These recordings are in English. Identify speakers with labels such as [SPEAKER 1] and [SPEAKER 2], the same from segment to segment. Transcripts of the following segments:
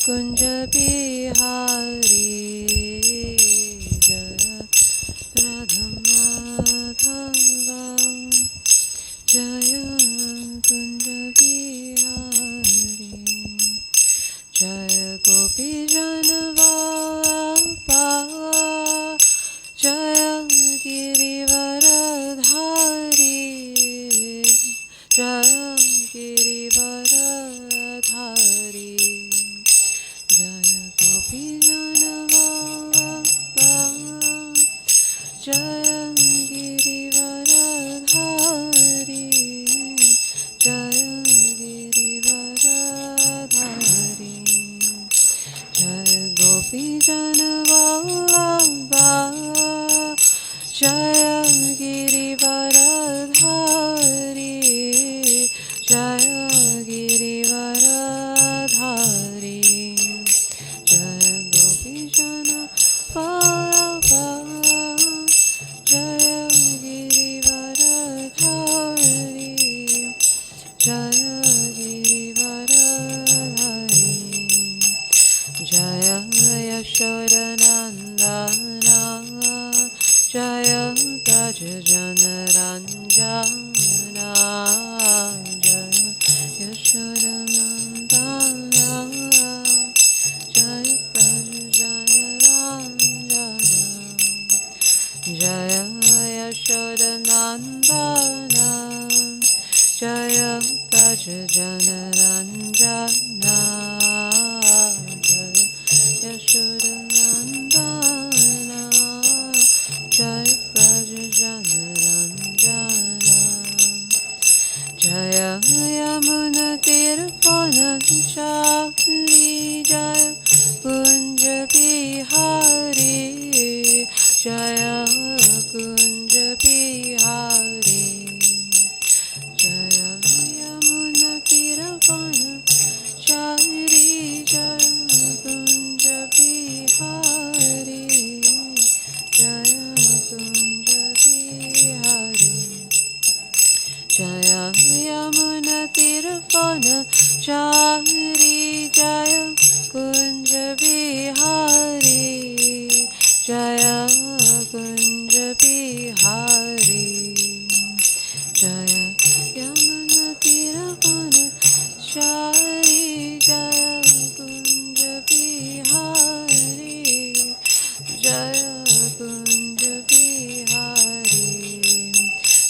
[SPEAKER 1] Kunja Bihari Jaya Radha Madhava Jaya Kunja Bihari Jaya Gopi Janavapa Jaya Girivaradhari Jaya Girivaradhari Jaya Gopi Janavapa Jaya Girivaradhari Jaya Girivaradhari Jaya Gopi Janavallabha Jaya Girivaradhari Jaya Girivaradhari Jaya Gopi Janavallabha Jaya Girivaradhari Jaya Girivaradhari Jaya Yashodanandana Jaya Brajajanranjana Jaya Yashodanandana Jaya Brajajanranjana Jaya Yashodanandana Jaya Brajajanranjana Jaya Yashodanandana Jaya Brajajanranjana Jaya Yamuna Tirupanachaри Jaya Kunja Bihari Jaya Kunja Bihari Jaya Yamuna Tirupanachari Jaya Kunja Bihari Jaya Kunja Bihari Jaya Yamuna Tirupanachari Jaya Kunja Bihari Jaya Kunja Bihari Jaya Yamuna Tirupanachari Jaya Kunja Bihari Jaya Kunja Bihari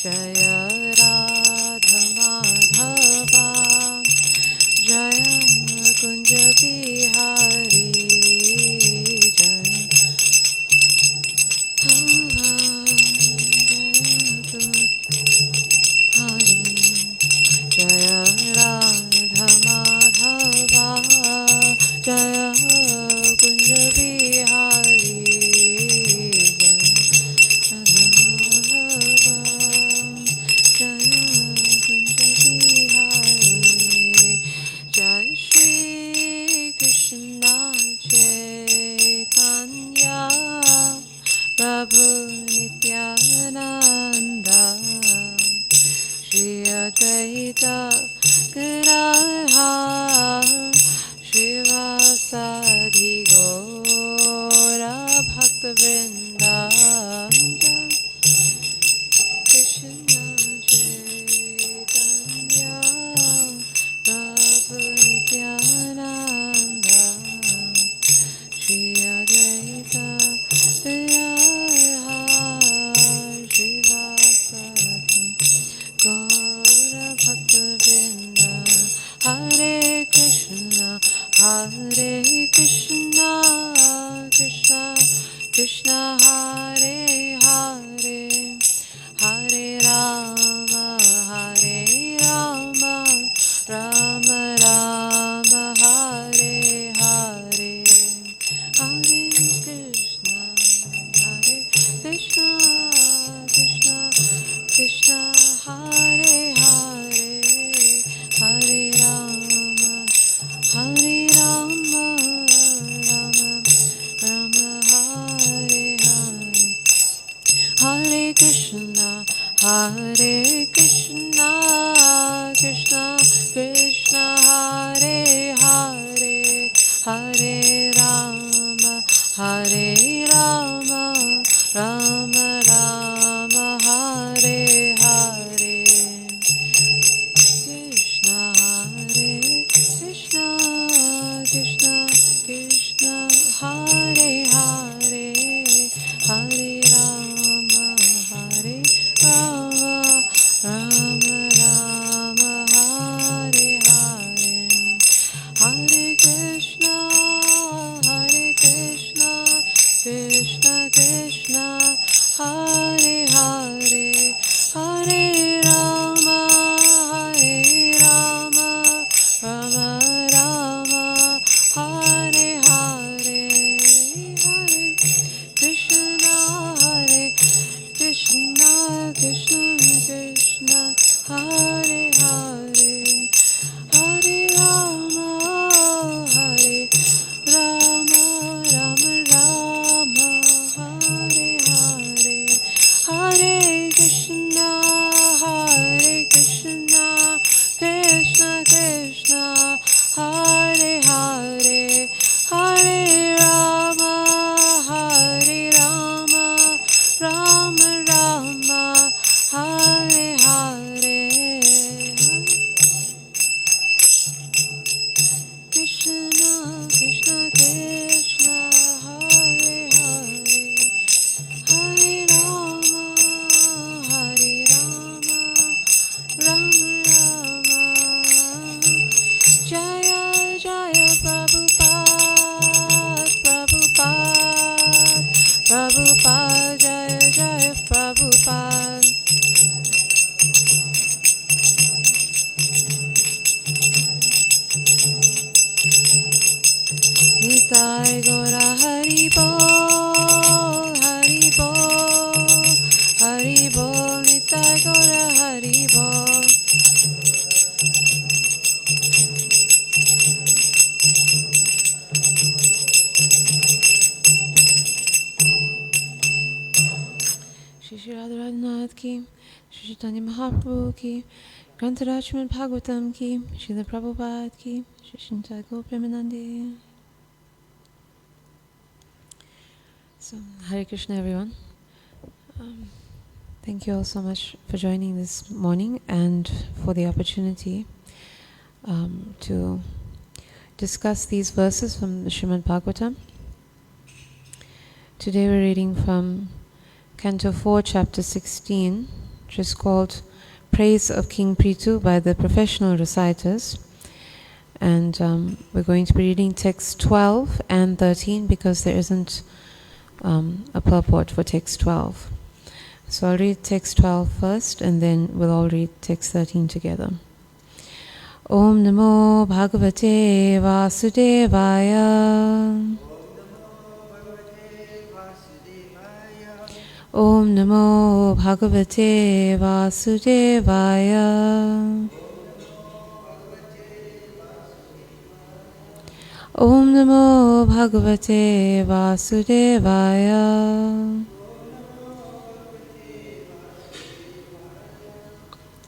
[SPEAKER 1] Jaya Radha Madhava Jaya Kunja Bihari Jaya Jaya Radha Madhava Jaya Kunja Bihari Jaya Jaya Kunja Bihari Jaya Shri Krishna Chaitanya Prabhu Nityananda Shri Advaita Gadadhar Shrivasadi Gaura Bhakta Vrinda Krishna Chaitanya Prabhu Nityananda Shri Advaita Gadadhar Shrivasadi Gaura Bhakta Vrinda Hare Krishna Krishna Krishna Hare Hare Hare Rama Rama Rama Hare Hare Hare Krishna Krishna Krishna Hare Hare Hare Rama ki, Shri Chaitanya Mahaprabhu ki, Grantaraj Srimad Bhagavatam ki, Srila Prabhupada ki, Shri Shintai Gaura Premanande. So, Hare Krishna everyone. Thank you all so much for joining this morning and for the opportunity to discuss these verses from the Srimad Bhagavatam. Today we're reading from Canto 4, Chapter 16, which is called Praise of King Prithu by the professional reciters. And we're going to be reading text 12 and 13 because there isn't a purport for text 12. So I'll read text 12 first and then we'll all read text 13 together. Om Namo Bhagavate Vasudevaya. Om Namo Bhagavate Vasudevaya. Om Namo Bhagavate Vasudevaya.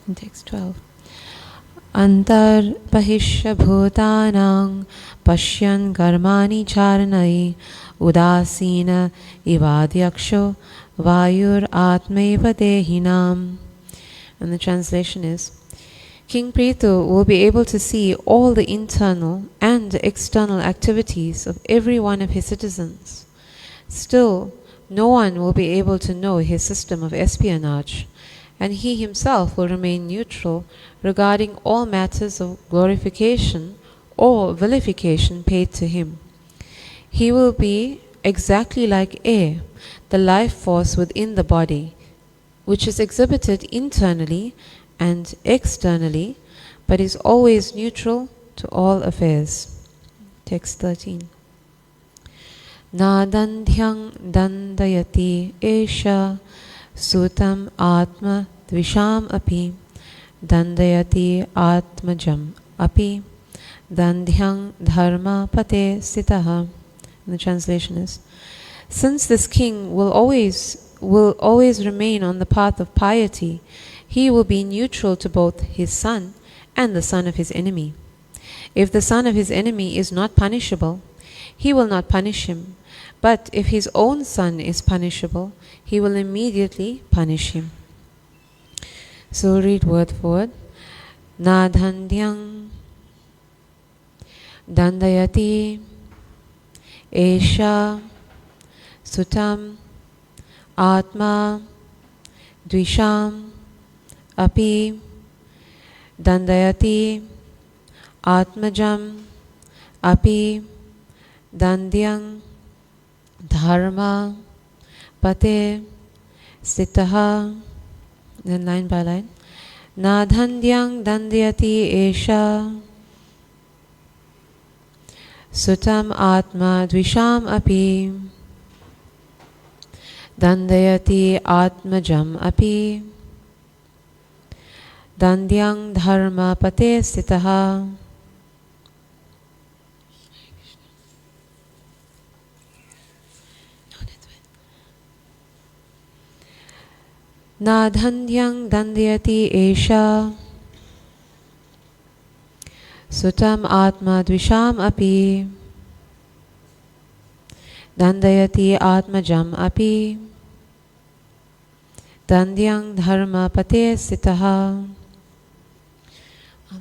[SPEAKER 1] In text 12. Antar Bahishya Bhutanang Pashyan Karmani Charanai Udasina Ivadyaksho Vayur Atmaiva Dehinam. And the translation is, King Prithu will be able to see all the internal and external activities of every one of his citizens. Still, no one will be able to know his system of espionage, and he himself will remain neutral regarding all matters of glorification or vilification paid to him. He will be exactly like air, the life force within the body, which is exhibited internally and externally, but is always neutral to all affairs. Text 13. Nadandhyang dandayati esha sutam atma dvisham api dandayati atmajam api dandhyang dharma pate sitaha. And the translation is, since this king will always remain on the path of piety, he will be neutral to both his son and the son of his enemy. If the son of his enemy is not punishable, he will not punish him. But if his own son is punishable, he will immediately punish him. So we'll read word for word. Nadhandyang dandayati esha sutam atma dvisham api dandayati atmajam api dandyang dharma pate sitaha. Then line by line. Nadhandyang dandayati esha sutam atma dvisham api dandayati atmajam api dandyang dharma pate sitaha. Nadhandyang dandayati esha sutam atma dvisham api dandayati atmajam api dandyang dharma pate sitaha.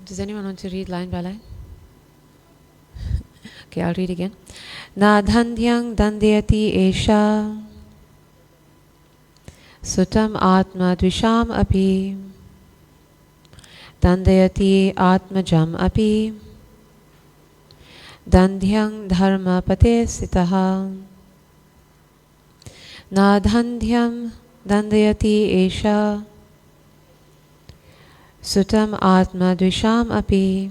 [SPEAKER 1] Does anyone want to read line by line? Okay, I'll read again. Nadhandyang dandayati esha sutam atma dvisham api dandayati atmajam api dandhyang dharma pate sitaha. Nadhandyam dandayati esha sutam atma dvisham api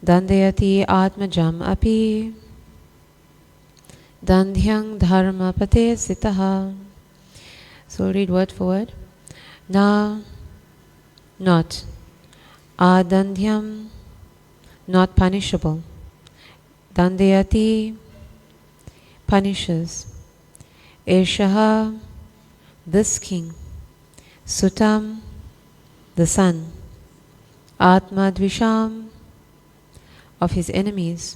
[SPEAKER 1] dandayati atmajam api dandhyang dharma pate sitaha. So read word for word. Na, not. Adandhyam, not punishable. Dandayati, punishes. Eshaha, this king. Sutam, the son, Atma Dvisham, of his enemies,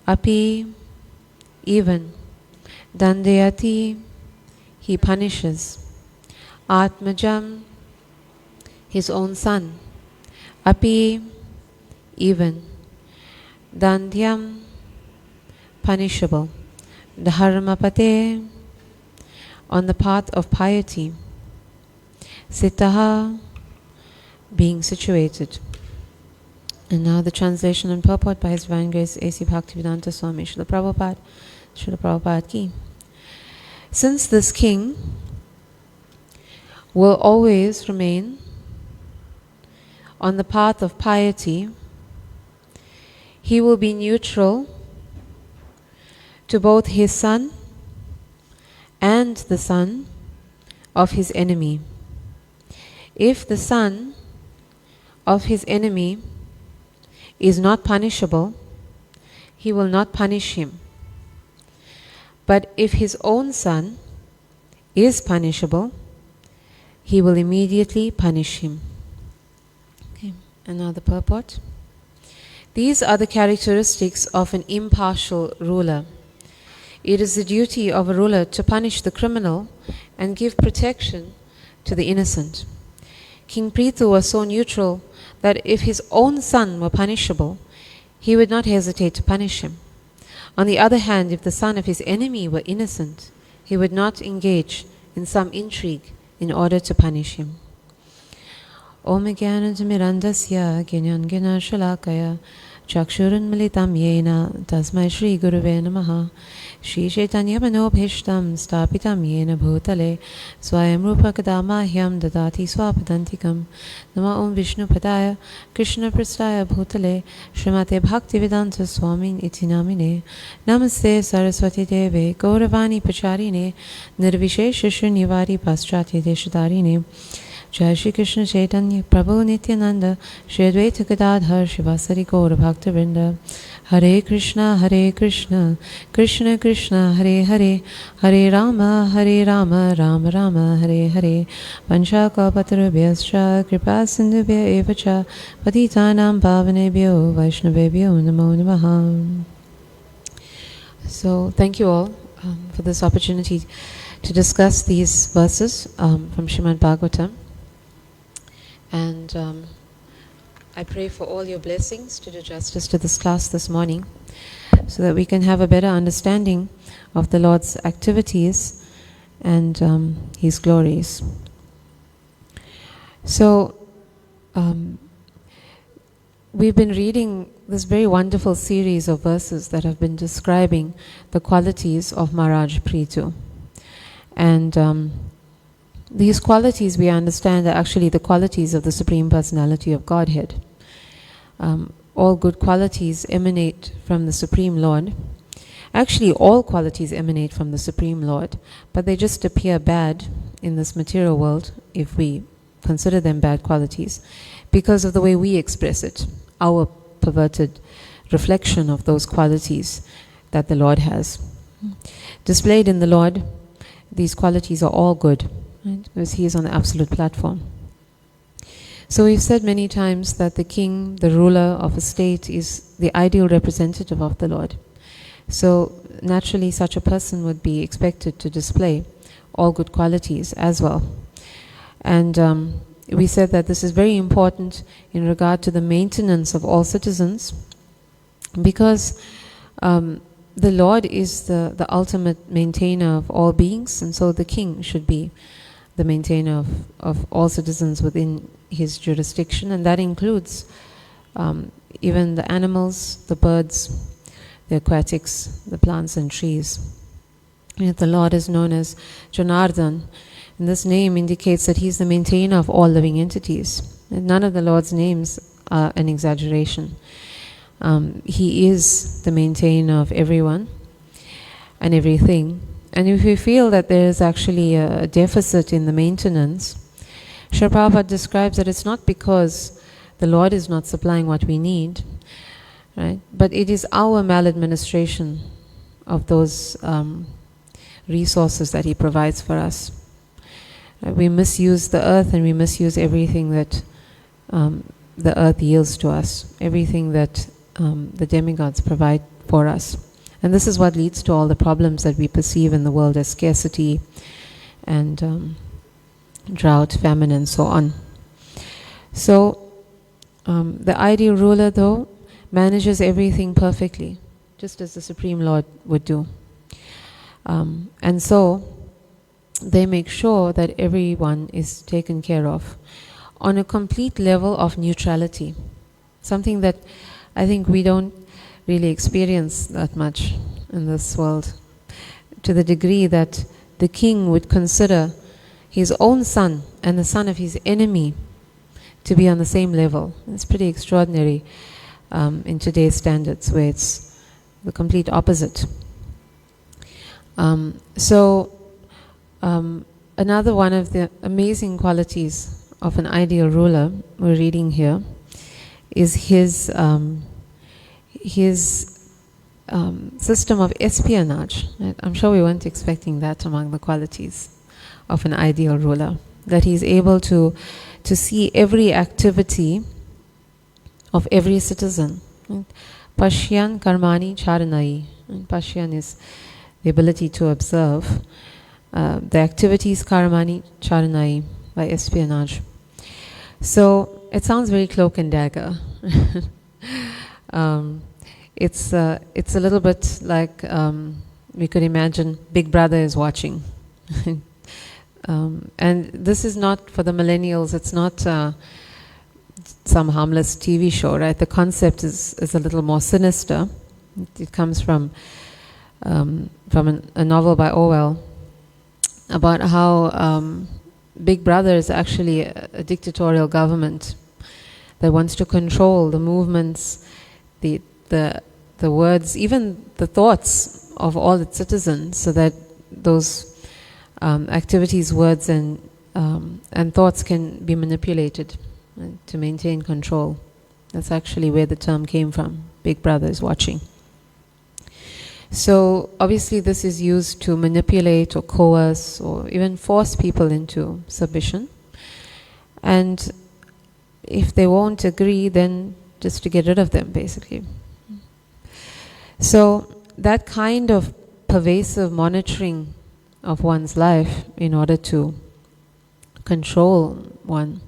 [SPEAKER 1] Api, even, Dandayati, he punishes, Atmajam, his own son, Api, even, Dandhyam, punishable, Dharmapate, on the path of piety, Sitaha, being situated. And now the translation and purport by His Divine Grace A.C. Bhaktivedanta Swami Srila Prabhupada ki. Since this king will always remain on the path of piety, he will be neutral to both his son and the son of his enemy. If the son of his enemy is not punishable, he will not punish him. But if his own son is punishable, he will immediately punish him. Okay. And now the purport. These are the characteristics of an impartial ruler. It is the duty of a ruler to punish the criminal and give protection to the innocent. King Prithu was so neutral that if his own son were punishable, he would not hesitate to punish him. On the other hand, if the son of his enemy were innocent, he would not engage in some intrigue in order to punish him. Om Jnananjamirandasya Gyanangana Shalakaya Chakshurun Militam Yena Tasmai Shri Guruve Namaha Shri Chaitanya Manobhishtam Stapitam Yena Bhutale Swayam Rupa Kadamahyam Dadati Swapadantikam Nama Om Vishnu Padaya Krishna Prastaya Bhutale Srimate Bhaktivedanta Swamin Iti Namine Namaste Saraswati Deve Gauravani Pacharine Nirvishesha Shunyavari Paschatya Deshadarine Jai Shri Krishna Chaitanya Prabhu Nityananda Shri Advaita Gadadhar Shivasari Gaura Bhaktivinoda Hare Krishna Krishna Krishna Hare Hare Hare Rama Rama Rama Hare Hare Panchakalpatarubhyascha Kripa Sindhubhya Evacha Patitanam Pavanebhyo Vaishnavebhyo Namo Namaha. So thank you all for this opportunity to discuss these verses from Srimad Bhagavatam. And I pray for all your blessings to do justice to this class this morning, so that we can have a better understanding of the Lord's activities and His glories. So, we've been reading this very wonderful series of verses that have been describing the qualities of Maharaj Prithu. And these qualities, we understand, are actually the qualities of the Supreme Personality of Godhead. All good qualities emanate from the Supreme Lord. Actually, all qualities emanate from the Supreme Lord, but they just appear bad in this material world if we consider them bad qualities, because of the way we express it, our perverted reflection of those qualities that the Lord has. Displayed in the Lord, these qualities are all good, right? Because He is on the absolute platform. So we've said many times that the king, the ruler of a state, is the ideal representative of the Lord. So naturally such a person would be expected to display all good qualities as well. And we said that this is very important in regard to the maintenance of all citizens, because the Lord is the ultimate maintainer of all beings, and so the king should be the maintainer of all citizens within his jurisdiction, and that includes even the animals, the birds, the aquatics, the plants and trees. And the Lord is known as Janardhan, and this name indicates that He is the maintainer of all living entities. And none of the Lord's names are an exaggeration. He is the maintainer of everyone and everything. And if we feel that there is actually a deficit in the maintenance, Srila Prabhupada describes that it's not because the Lord is not supplying what we need, right? But it is our maladministration of those resources that He provides for us. We misuse the earth and we misuse everything that the earth yields to us, everything that the demigods provide for us. And this is what leads to all the problems that we perceive in the world as scarcity and drought, famine, and so on. So the ideal ruler, though, manages everything perfectly, just as the Supreme Lord would do. And so they make sure that everyone is taken care of on a complete level of neutrality, something that I think we don't really experience that much in this world, to the degree that the king would consider his own son and the son of his enemy to be on the same level. It's pretty extraordinary in today's standards, where it's the complete opposite. Another one of the amazing qualities of an ideal ruler we're reading here is his system of espionage. I'm sure we weren't expecting that among the qualities of an ideal ruler, that he's able to see every activity of every citizen. Pashyan karmani charanai. Pashyan is the ability to observe the activities, karmani charanai, by espionage. So it sounds very cloak and dagger. It's a little bit like we could imagine Big Brother is watching. And this is not for the millennials, it's not some harmless TV show, right? The concept is a little more sinister. It comes from a novel by Orwell about how Big Brother is actually a dictatorial government that wants to control the movements, the words, even the thoughts of all its citizens, so that those activities, words, and thoughts can be manipulated to maintain control. That's actually where the term came from. Big Brother is watching. So obviously this is used to manipulate or coerce or even force people into submission. And if they won't agree, then just to get rid of them, basically. So that kind of pervasive monitoring of one's life in order to control one,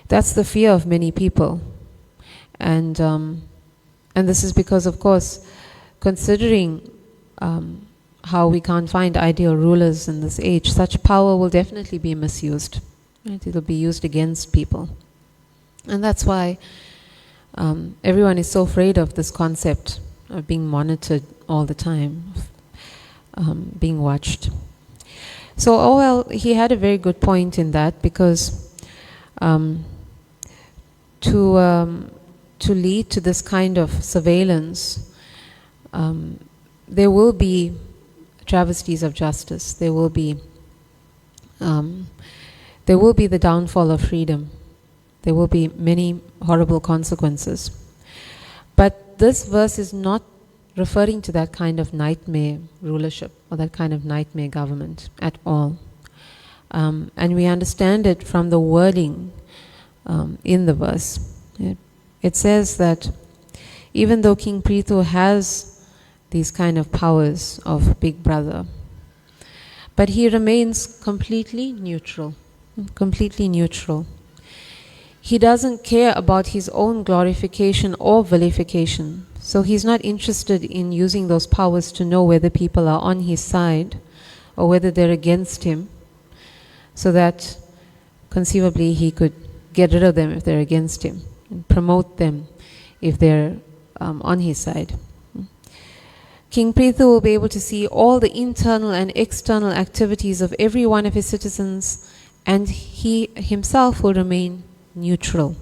[SPEAKER 1] that's the fear of many people. And this is because, of course, considering how we can't find ideal rulers in this age, such power will definitely be misused. Right? It'll be used against people. And that's why everyone is so afraid of this concept of being monitored all the time, being watched. So Orwell, he had a very good point in that, because to lead to this kind of surveillance, there will be travesties of justice. There will be the downfall of freedom. There will be many horrible consequences. But this verse is not referring to that kind of nightmare rulership or that kind of nightmare government at all. And we understand it from the wording in the verse. It says that even though King Prithu has these kind of powers of Big Brother, but he remains completely neutral. Completely neutral. He doesn't care about his own glorification or vilification. So he's not interested in using those powers to know whether people are on his side or whether they're against him, so that conceivably he could get rid of them if they're against him and promote them if they're on his side. King Prithu will be able to see all the internal and external activities of every one of his citizens, and he himself will remain neutral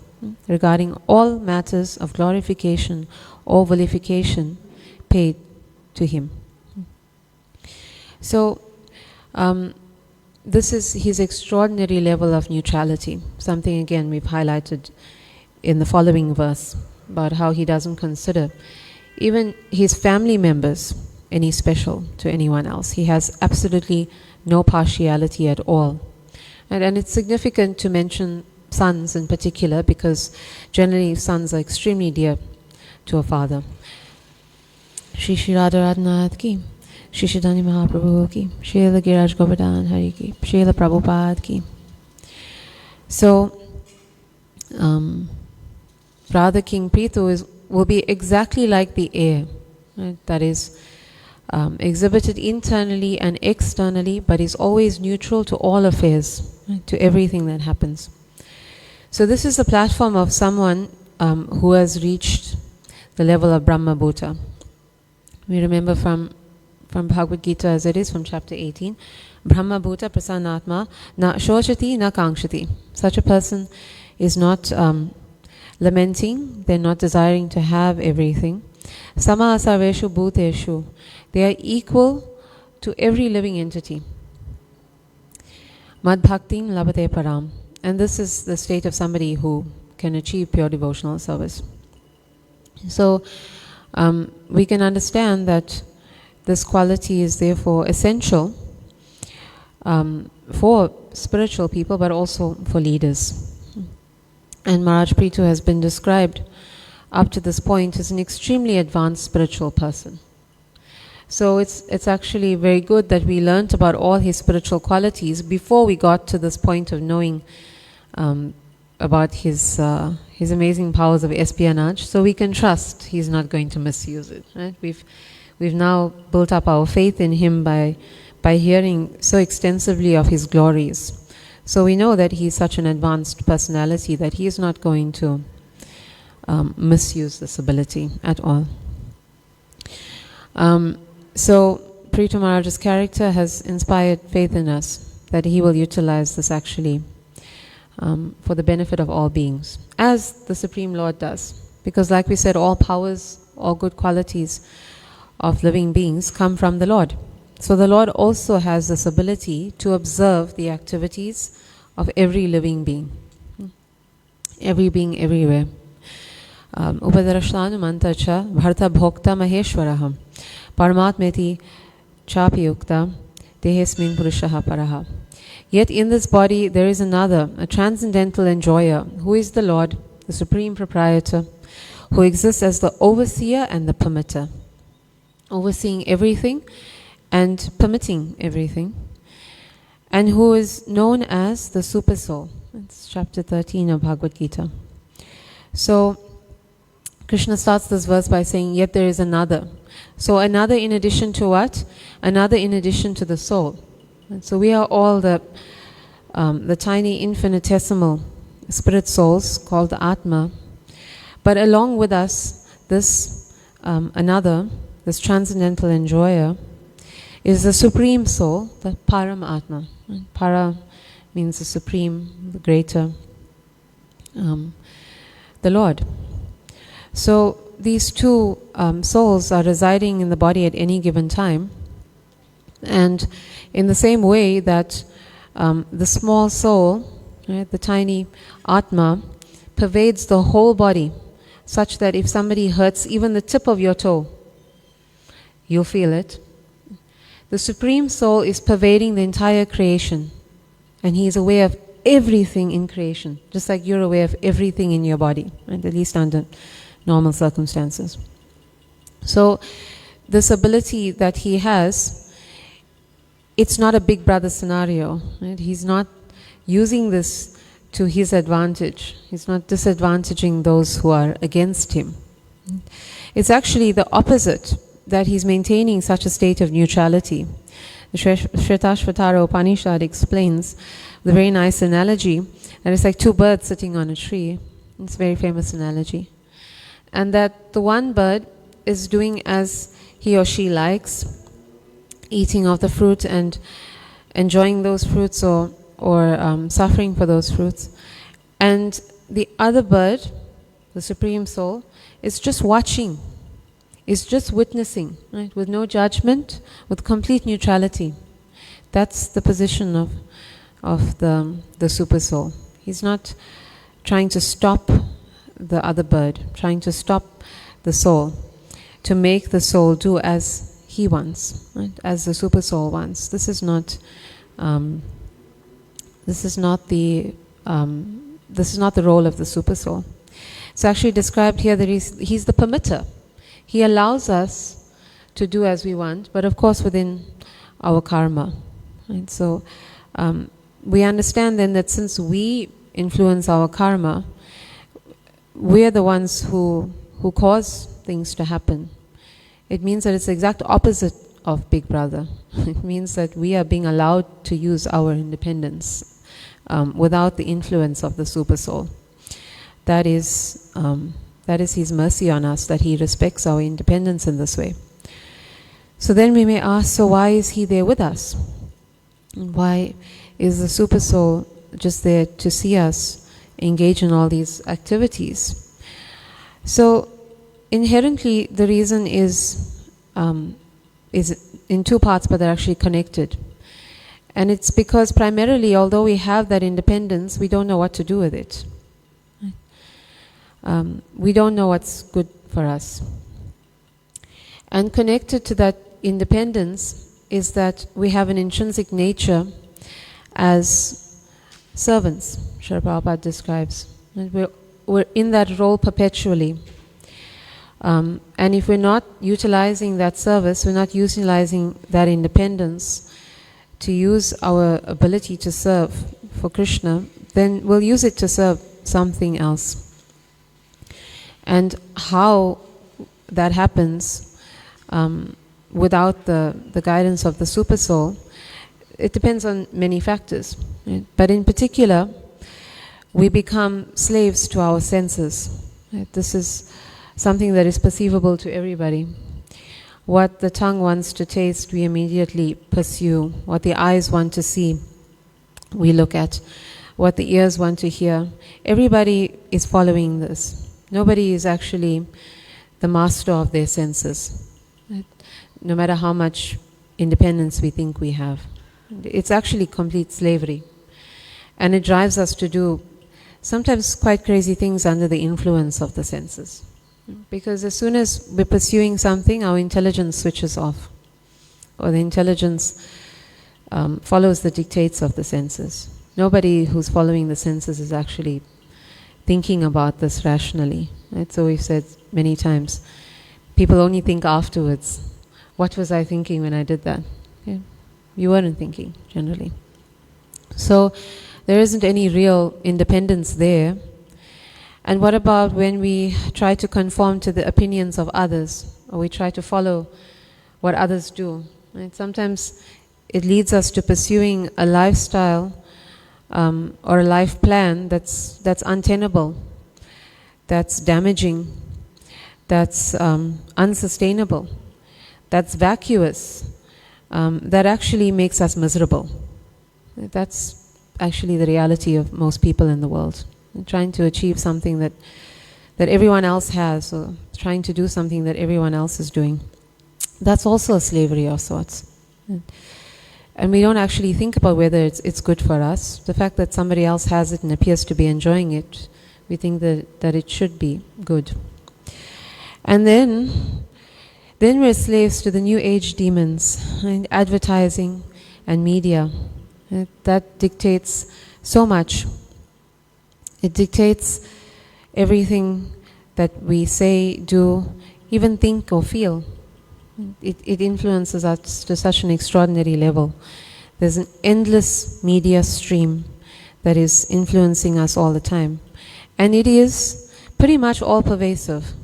[SPEAKER 1] regarding all matters of glorification or vilification paid to him. So this is his extraordinary level of neutrality, something again we've highlighted in the following verse about how he doesn't consider even his family members any special to anyone else. He has absolutely no partiality at all. And it's significant to mention sons in particular because generally sons are extremely dear to a father. Shri Shri Radharadhanath ki, Shri Chaitanya Mahaprabhu ki, Srila Giraj Govardhan Hari ki, Srila Prabhupada ki. So, Radha King Prithu will be exactly like the air, right? That is exhibited internally and externally, but is always neutral to all affairs, right? To everything that happens. So this is the platform of someone who has reached the level of Brahma Bhuta. We remember from Bhagavad Gita as it is, from chapter 18, Brahma Bhuta Prasannatma na shochati na kangshati. Such a person is not lamenting, they're not desiring to have everything. Sama sarveshu bhuteshu. They are equal to every living entity. Mad bhaktim labhate param. And this is the state of somebody who can achieve pure devotional service. So we can understand that this quality is therefore essential for spiritual people, but also for leaders. And Maharaj Prithu has been described up to this point as an extremely advanced spiritual person. So it's actually very good that we learnt about all his spiritual qualities before we got to this point of knowing about his amazing powers of espionage, so we can trust he's not going to misuse it. Right? We've now built up our faith in him by hearing so extensively of his glories. So we know that he's such an advanced personality that he is not going to misuse this ability at all. So Prithu Maharaj's character has inspired faith in us that he will utilize this actually for the benefit of all beings, as the Supreme Lord does. Because like we said, all powers, all good qualities of living beings come from the Lord. So the Lord also has this ability to observe the activities of every living being. Every being everywhere. Upadarashtanu mantacha bharta bhokta maheshwaraham paramatmeti chapiyukta dehesmin purushaha paraha. Yet in this body there is another, a transcendental enjoyer, who is the Lord, the Supreme Proprietor, who exists as the overseer and the permitter, overseeing everything and permitting everything, and who is known as the Super Soul. It's chapter 13 of Bhagavad Gita. So Krishna starts this verse by saying, yet there is another. So another in addition to what? Another in addition to the soul. And so we are all the tiny infinitesimal spirit souls called the Atma. But along with us, this another, this transcendental enjoyer, is the Supreme Soul, the Param Atma. And Para means the Supreme, the Greater, the Lord. So these two souls are residing in the body at any given time. And in the same way that the small soul, right, the tiny Atma, pervades the whole body, such that if somebody hurts even the tip of your toe, you'll feel it. The Supreme Soul is pervading the entire creation, and he is aware of everything in creation, just like you're aware of everything in your body, right, at least under normal circumstances. So this ability that he has, it's not a big brother scenario, right? He's not using this to his advantage. He's not disadvantaging those who are against him. It's actually the opposite, that he's maintaining such a state of neutrality. The Shvetashvatara Upanishad explains the very nice analogy that it's like two birds sitting on a tree. It's a very famous analogy. And that the one bird is doing as he or she likes, eating of the fruit and enjoying those fruits or suffering for those fruits. And the other bird, the Supreme Soul, is just watching, is just witnessing, right, with no judgment, with complete neutrality. That's the position of the Super Soul. He's not trying to stop the other bird, trying to stop the soul, to make the soul do as he wants, right? As the Super Soul wants. This is not This is not the role of the super soul. It's actually described here that he's the permitter. He allows us to do as we want, but of course within our karma. Right? So we understand then that since we influence our karma, we are the ones who cause things to happen. It means that it's the exact opposite of Big Brother. It means that we are being allowed to use our independence without the influence of the super soul. That is his mercy on us, that he respects our independence in this way. So then we may ask, so why is he there with us? And why is the super soul just there to see us engage in all these activities? So inherently the reason is in two parts, but they're actually connected. And it's because primarily, although we have that independence, we don't know what to do with it. We don't know what's good for us. And connected to that independence is that we have an intrinsic nature as servants, Srila Prabhupada describes. And we're in that role perpetually. And if we're not utilizing that service, we're not utilizing that independence to use our ability to serve for Krishna, then we'll use it to serve something else. And how that happens without the guidance of the super soul, it depends on many factors. Right? But in particular, we become slaves to our senses. Right? This is something that is perceivable to everybody. What the tongue wants to taste, we immediately pursue. What the eyes want to see, we look at. What the ears want to hear. Everybody is following this. Nobody is actually the master of their senses, right? No matter how much independence we think we have. It's actually complete slavery. And it drives us to do sometimes quite crazy things under the influence of the senses. Because as soon as we're pursuing something, our intelligence switches off. Or the intelligence follows the dictates of the senses. Nobody who's following the senses is actually thinking about this rationally. Right? So we've said many times, people only think afterwards. What was I thinking when I did that? Okay. You weren't thinking, generally. So there isn't any real independence there. And what about when we try to conform to the opinions of others, or we try to follow what others do? Right? Sometimes it leads us to pursuing a lifestyle or a life plan that's untenable, that's damaging, that's unsustainable, that's vacuous, that actually makes us miserable. That's actually the reality of most people in the world. Trying to achieve something that everyone else has, or trying to do something that everyone else is doing. That's also a slavery of sorts. And we don't actually think about whether it's good for us. The fact that somebody else has it and appears to be enjoying it, we think that it should be good. And then we're slaves to the new age demons, and advertising and media. That dictates so much. It dictates everything that we say, do, even think or feel. It influences us to such an extraordinary level. There's an endless media stream that is influencing us all the time. And it is pretty much all pervasive.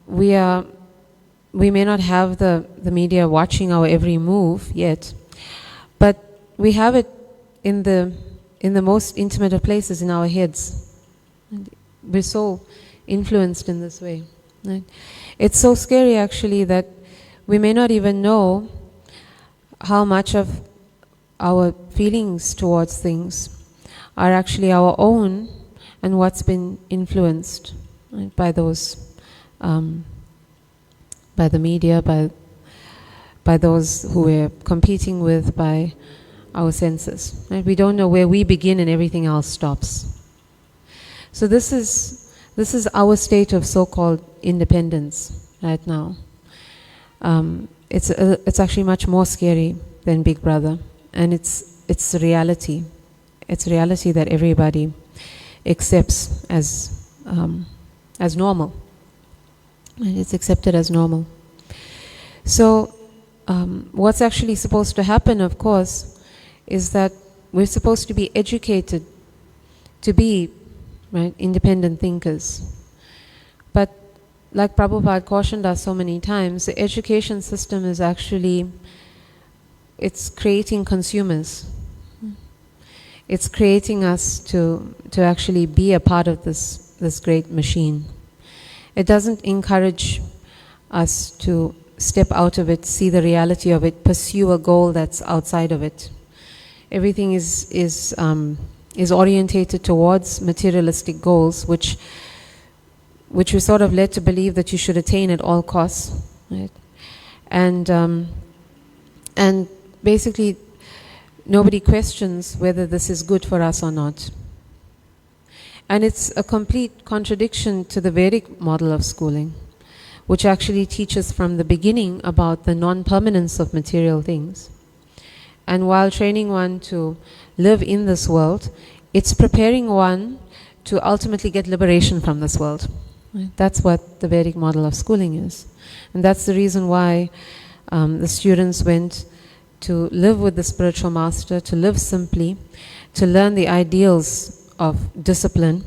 [SPEAKER 1] We may not have the media watching our every move yet, but we have it in the most intimate of places, in our heads. And we're so influenced in this way. Right? It's so scary actually that we may not even know how much of our feelings towards things are actually our own, and what's been influenced, right, by those, by the media, by those who we're competing with, by our senses. Right? We don't know where we begin and everything else stops. So this is our state of so-called independence right now. It's actually much more scary than Big Brother, and it's it's reality. It's reality that everybody accepts as normal. And it's accepted as normal. So what's actually supposed to happen, of course, is that we're supposed to be educated to be, right, independent thinkers. But like Prabhupada cautioned us so many times, the education system is actually, it's creating consumers. It's creating us to actually be a part of this great machine. It doesn't encourage us to step out of it, see the reality of it, pursue a goal that's outside of it. Everything is orientated towards materialistic goals, which we're sort of led to believe that you should attain at all costs, right? And basically, nobody questions whether this is good for us or not. And it's a complete contradiction to the Vedic model of schooling, which actually teaches from the beginning about the non-permanence of material things. And while training one to live in this world, it's preparing one to ultimately get liberation from this world. That's what the Vedic model of schooling is. And that's the reason why the students went to live with the spiritual master, to live simply, to learn the ideals of discipline,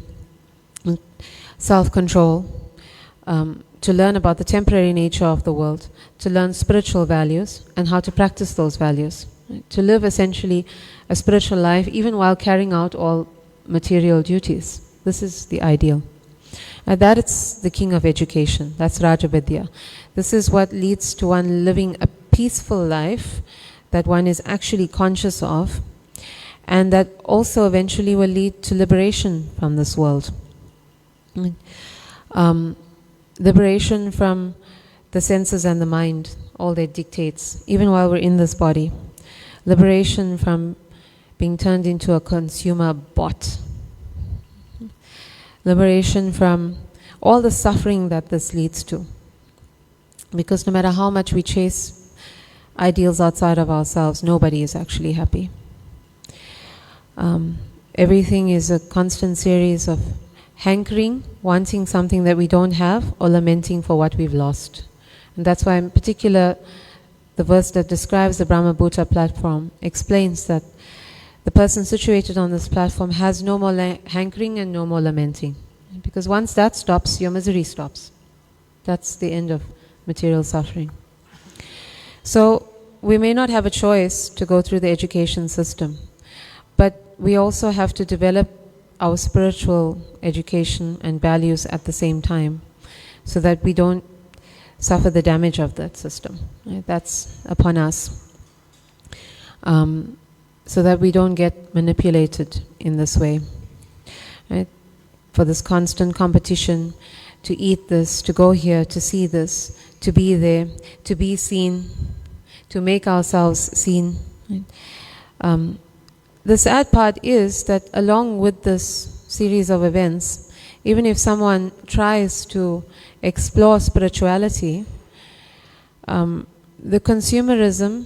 [SPEAKER 1] self-control, to learn about the temporary nature of the world, to learn spiritual values and how to practice those values, right? To live essentially a spiritual life even while carrying out all material duties. This is the ideal. That is the king of education. That's Rajavidya. This is what leads to one living a peaceful life that one is actually conscious of, and that also eventually will lead to liberation from this world. Liberation from the senses and the mind, all their dictates, even while we're in this body. Liberation from being turned into a consumer bot. Liberation from all the suffering that this leads to. Because no matter how much we chase ideals outside of ourselves, nobody is actually happy. Everything is a constant series of hankering, wanting something that we don't have, or lamenting for what we've lost. And that's why in particular the verse that describes the Brahma Bhuta platform explains that the person situated on this platform has no more hankering and no more lamenting. Because once that stops, your misery stops. That's the end of material suffering. So we may not have a choice to go through the education system, but we also have to develop our spiritual education and values at the same time, so that we don't suffer the damage of that system. Right? That's upon us. So that we don't get manipulated in this way. Right? For this constant competition to eat this, to go here, to see this, to be there, to be seen, to make ourselves seen. Right? The sad part is that along with this series of events, even if someone tries to explore spirituality, the consumerism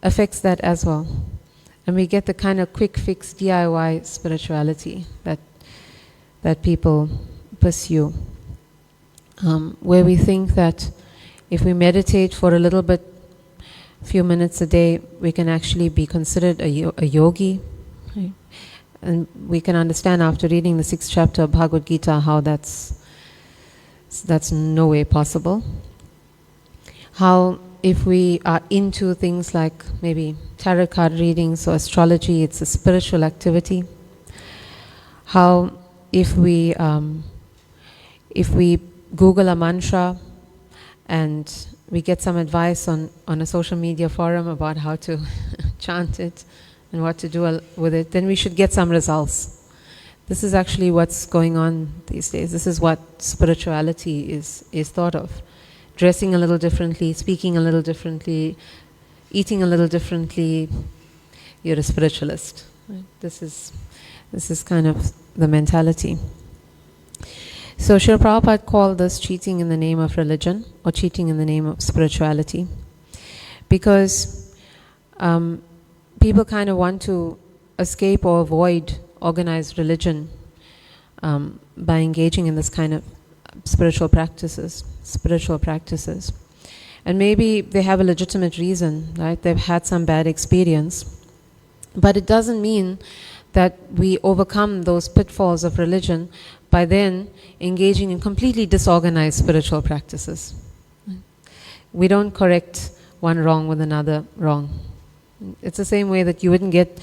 [SPEAKER 1] affects that as well. And we get the kind of quick fix DIY spirituality that people pursue, where we think that if we meditate for a little bit, few minutes a day, we can actually be considered a yogi. Right? And we can understand after reading the 6th chapter of Bhagavad Gita how that's no way possible. How if we are into things like maybe tarot card readings or astrology, it's a spiritual activity. How if we Google a mantra and we get some advice on a social media forum about how to chant it and what to do with it, then we should get some results. This is actually what's going on these days. This is what spirituality is thought of. Dressing a little differently, speaking a little differently, eating a little differently, you're a spiritualist. Right? This is kind of the mentality. So Srila Prabhupada called this cheating in the name of religion or cheating in the name of spirituality, because people kind of want to escape or avoid organized religion by engaging in this kind of spiritual practices. And maybe they have a legitimate reason, right? They've had some bad experience. But it doesn't mean that we overcome those pitfalls of religion by then engaging in completely disorganized spiritual practices. We don't correct one wrong with another wrong. It's the same way that you wouldn't get,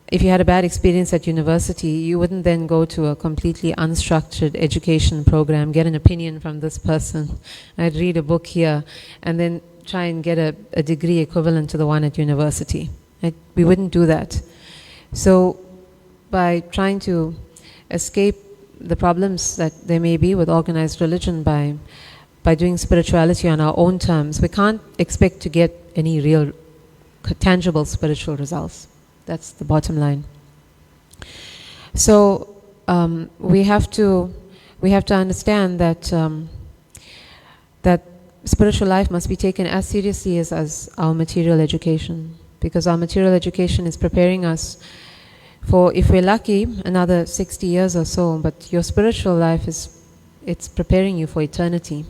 [SPEAKER 1] if you had a bad experience at university, you wouldn't then go to a completely unstructured education program, get an opinion from this person, I'd read a book here, and then try and get a degree equivalent to the one at university. Right? We wouldn't do that. So by trying to escape the problems that there may be with organized religion by doing spirituality on our own terms, we can't expect to get any real tangible spiritual results. That's the bottom line. So we have to understand that that spiritual life must be taken as seriously as our material education, because our material education is preparing us for, if we're lucky, another 60 years or so. But your spiritual life it's preparing you for eternity.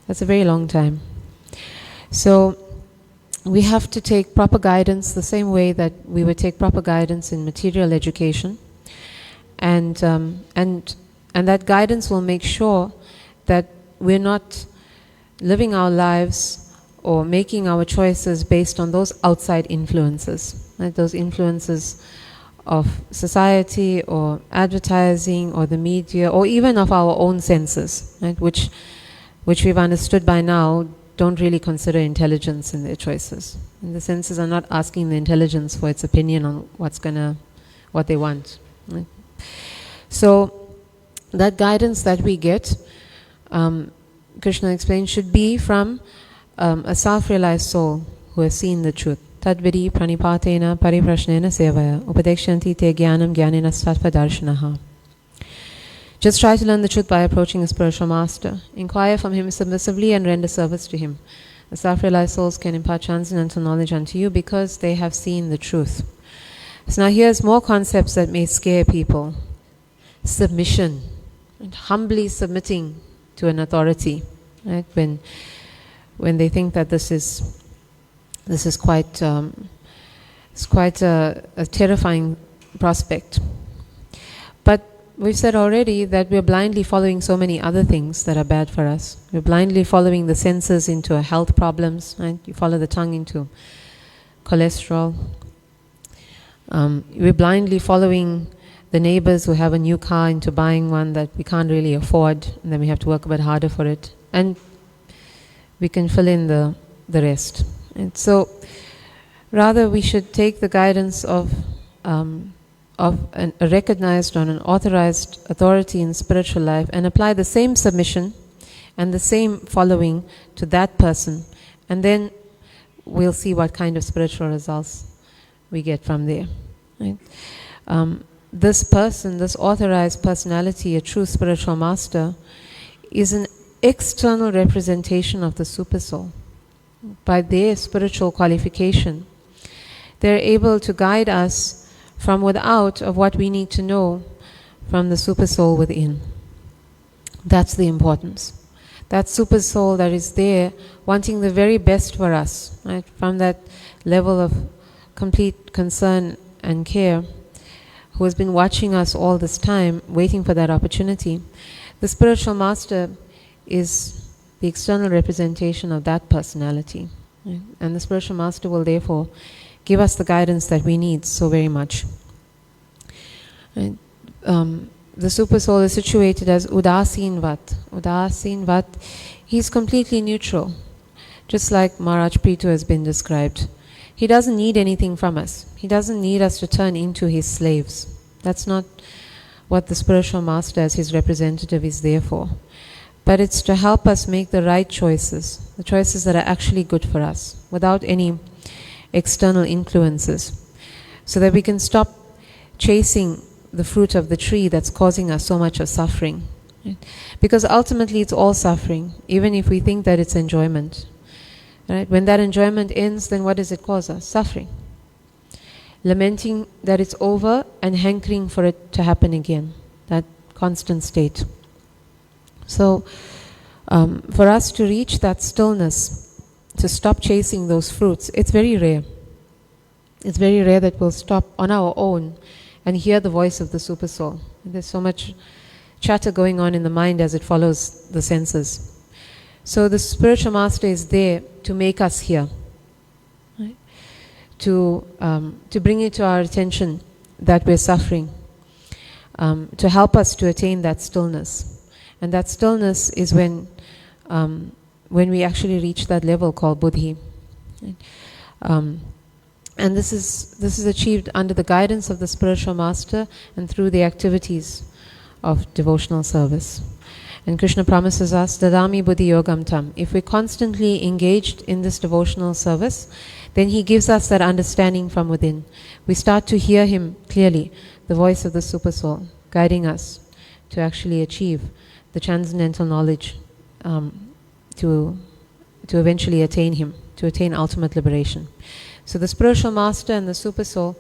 [SPEAKER 1] That's a very long time. So we have to take proper guidance the same way that we would take proper guidance in material education, and that guidance will make sure that we're not living our lives or making our choices based on those outside influences, right? Those influences of society or advertising or the media or even of our own senses, right? Which we've understood by now don't really consider intelligence in their choices. And the senses are not asking the intelligence for its opinion on what they want. Right? So that guidance that we get, Krishna explained, should be from a self-realized soul who has seen the truth. Tadvidi pranipatena pariprashnena sevaya upadekshanti te jnanam jnanena sattva darshanaha. Just try to learn the truth by approaching a spiritual master. Inquire from him submissively and render service to him. The self-realized souls can impart transcendental knowledge unto you because they have seen the truth. So now here's more concepts that may scare people. Submission, and humbly submitting to an authority, right? When they think that this is quite a terrifying prospect. But we've said already that we're blindly following so many other things that are bad for us. We're blindly following the senses into health problems, right? You follow the tongue into cholesterol. We're blindly following the neighbors who have a new car into buying one that we can't really afford, and then we have to work a bit harder for it. And we can fill in the rest. And so rather we should take the guidance of a recognized or an authorized authority in spiritual life and apply the same submission and the same following to that person, and then we'll see what kind of spiritual results we get from there. Right? This person, this authorized personality, a true spiritual master, is an external representation of the Supersoul. By their spiritual qualification, they're able to guide us from without of what we need to know from the Supersoul within. That's the importance. That Supersoul that is there wanting the very best for us, right? From that level of complete concern and care, who has been watching us all this time, waiting for that opportunity. The spiritual master is the external representation of that personality. Right? And the spiritual master will therefore give us the guidance that we need so very much. Right? The Supersoul is situated as Udasinvat. Udasinvat, he's completely neutral. Just like Maharaj Prithu has been described. He doesn't need anything from us. He doesn't need us to turn into his slaves. That's not what the spiritual master as his representative is there for. But it's to help us make the right choices, the choices that are actually good for us, without any external influences, so that we can stop chasing the fruit of the tree that's causing us so much of suffering. Right? Because ultimately it's all suffering, even if we think that it's enjoyment. Right? When that enjoyment ends, then what does it cause us? Suffering. lamenting that it's over and hankering for it to happen again, that constant state. So for us to reach that stillness, to stop chasing those fruits, it's very rare. It's very rare that we'll stop on our own and hear the voice of the Supersoul. There's so much chatter going on in the mind as it follows the senses. So the spiritual master is there to make us hear, right? To bring it to our attention that we're suffering, to help us to attain that stillness. And that stillness is when we actually reach that level called buddhi. Right? And this is achieved under the guidance of the spiritual master and through the activities of devotional service. And Krishna promises us, Dadami Buddhi Yogam Tam. If we're constantly engaged in this devotional service, then he gives us that understanding from within. We start to hear him clearly, the voice of the Supersoul, guiding us to actually achieve the transcendental knowledge, to eventually attain him, to attain ultimate liberation. So the spiritual master and the Supersoul,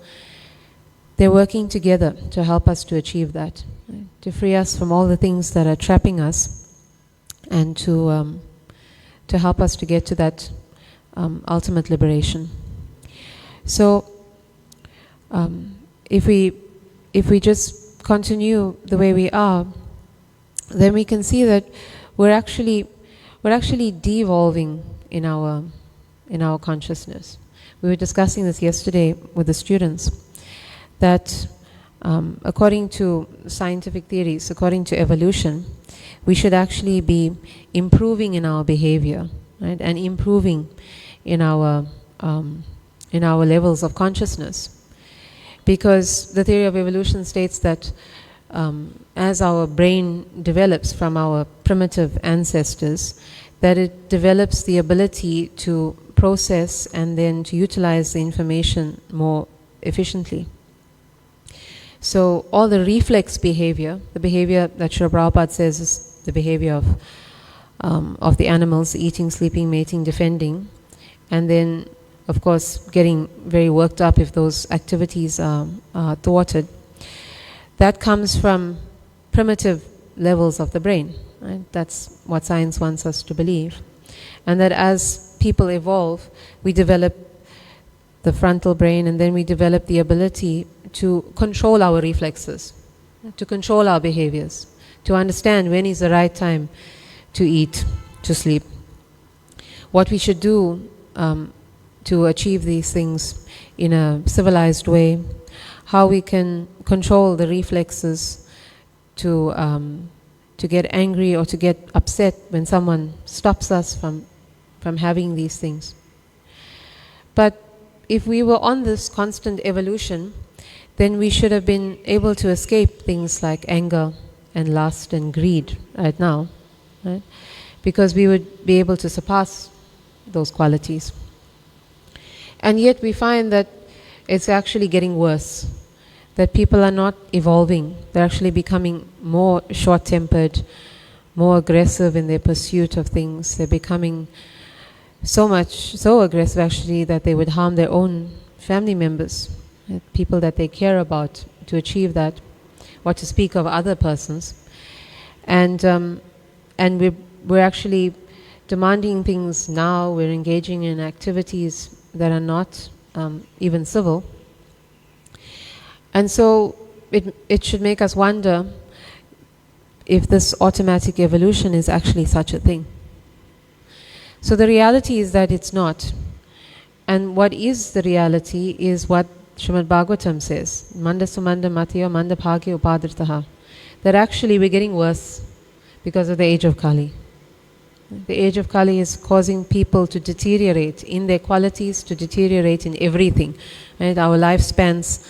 [SPEAKER 1] they're working together to help us to achieve that, right? To free us from all the things that are trapping us, and to help us to get to that ultimate liberation. So if we just continue the way we are, then we can see that we're actually de-evolving in our consciousness. We were discussing this yesterday with the students, that according to scientific theories, according to evolution, we should actually be improving in our behavior, right, and improving in our levels of consciousness, because the theory of evolution states that as our brain develops from our primitive ancestors, that it develops the ability to process and then to utilize the information more efficiently. So all the reflex behavior, the behavior that Srila Prabhupada says is the behavior of the animals, eating, sleeping, mating, defending, and then of course getting very worked up if those activities are thwarted, that comes from primitive levels of the brain, right? That's what science wants us to believe. And that as people evolve, we develop the frontal brain, and then we develop the ability to control our reflexes, to control our behaviors, to understand when is the right time to eat, to sleep, what we should do to achieve these things in a civilized way, how we can control the reflexes to get angry or to get upset when someone stops us from having these things. But if we were on this constant evolution, then we should have been able to escape things like anger and lust and greed right now, right? Because we would be able to surpass those qualities. And yet we find that it's actually getting worse, that people are not evolving. They're actually becoming more short-tempered, more aggressive in their pursuit of things. They're becoming so aggressive actually that they would harm their own family members, people that they care about, to achieve that, or to speak of other persons. And we're actually demanding things now. We're engaging in activities that are not even civil. And so it should make us wonder if this automatic evolution is actually such a thing. So the reality is that it's not. And what is the reality is what Srimad Bhagavatam says, Manda sumanda matiyo manda bhagya upadritaha, that actually we're getting worse because of the age of Kali. The age of Kali is causing people to deteriorate in their qualities, to deteriorate in everything. Right? Our lifespans,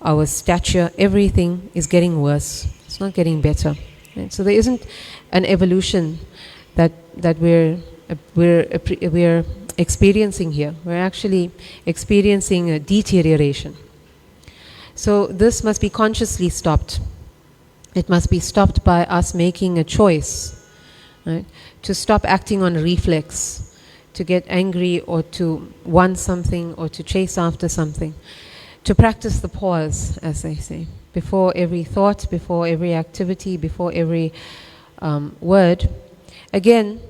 [SPEAKER 1] our stature, everything is getting worse. It's not getting better. Right? So there isn't an evolution that we're experiencing here. We're actually experiencing a deterioration. So this must be consciously stopped. It must be stopped by us making a choice, right? To stop acting on reflex, to get angry or to want something or to chase after something. to practice the pause, as they say, before every thought, before every activity, before every word. Again,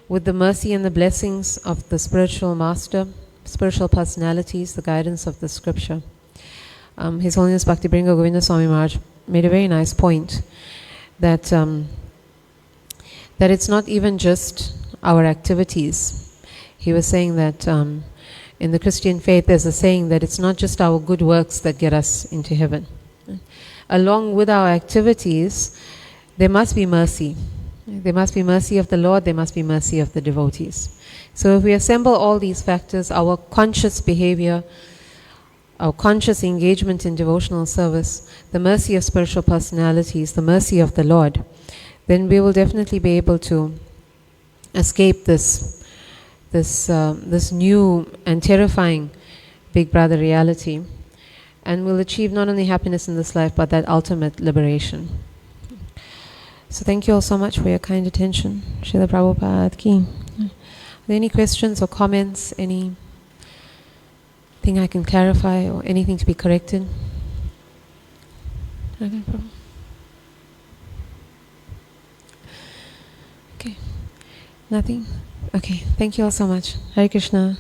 [SPEAKER 1] with the mercy and the blessings of the spiritual master, spiritual personalities, the guidance of the scripture. His Holiness Bhakti Bhringa Govinda Swami Maharaj made a very nice point that that it's not even just our activities. He was saying that in the Christian faith there's a saying that it's not just our good works that get us into heaven. Along with our activities, there must be mercy. There must be mercy of the Lord, there must be mercy of the devotees. So if we assemble all these factors, our conscious behavior, our conscious engagement in devotional service, the mercy of spiritual personalities, the mercy of the Lord, then we will definitely be able to escape this new and terrifying Big Brother reality, and will achieve not only happiness in this life but that ultimate liberation. So thank you all so much for your kind attention. Srila Prabhupada ki. Are there any questions or comments, anything I can clarify or anything to be corrected? Okay. Nothing? Okay. Thank you all so much. Hare Krishna.